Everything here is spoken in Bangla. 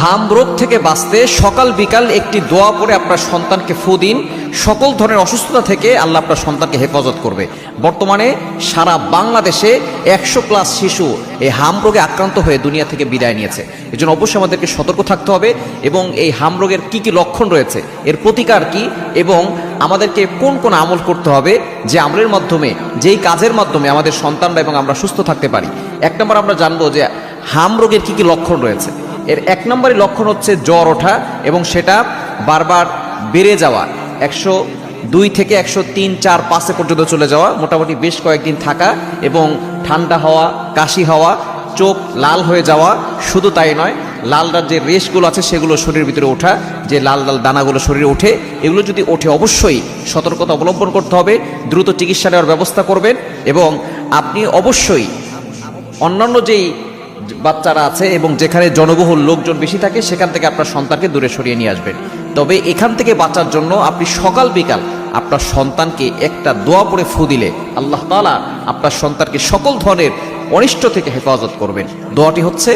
হাম রোগ থেকে বাঁচতে সকাল বিকাল একটি দোয়া পড়ে আপনার সন্তানকে ফু দিন। সকল ধরনের অসুস্থতা থেকে আল্লাহ আপনার সন্তানকে হেফাজত করবে। বর্তমানে সারা বাংলাদেশে 100+ শিশু এই হাম রোগে আক্রান্ত হয়ে দুনিয়া থেকে বিদায় নিয়েছে। এজন্য অবশ্যই আমাদেরকে সতর্ক থাকতে হবে এবং এই হাম রোগের কি কি লক্ষণ রয়েছে, এর প্রতিকার কি এবং আমাদেরকে কোন কোন আমল করতে হবে, যে আমলের মাধ্যমে, যেই কাজের মাধ্যমে আমাদের সন্তানরা এবং আমরা সুস্থ থাকতে পারি। 1 নম্বর আমরা জানবো যে হাম রোগের কি কি লক্ষণ রয়েছে। এর 1 নম্বরের লক্ষণ হচ্ছে জ্বর ওঠা এবং সেটা বারবার বেড়ে যাওয়া, 102 থেকে 103, 4, 5 পর্যন্ত চলে যাওয়া, মোটামুটি বেশ কয়েকদিন থাকা এবং ঠান্ডা হওয়া, কাশি হওয়া, চোখ লাল হয়ে যাওয়া। শুধু তাই নয়, লাল লাল যে রেশগুলো আছে সেগুলো শরীরের ভিতরে ওঠা, যে লাল লাল দানাগুলো শরীরে ওঠে, এগুলো যদি ওঠে অবশ্যই সতর্কতা অবলম্বন করতে হবে, দ্রুত চিকিৎসা নেওয়ার ব্যবস্থা করবেন এবং আপনি অবশ্যই অন্যান্য যেই বাচ্চারা আছে এবং যেখানে জনবহুল লোকজন বেশি থাকে সেখান থেকে আপনার সন্তানকে দূরে সরিয়ে নিয়ে আসবেন। তবে এখান থেকে বাঁচার জন্য আপনি সকাল বিকাল আপনার সন্তানকে একটা দোয়া পড়ে ফু দিলে আল্লাহ তাআলা আপনার সন্তানকে সকল ধরনের অনিষ্ট থেকে হেফাজত করবেন। দোয়াটি হচ্ছে,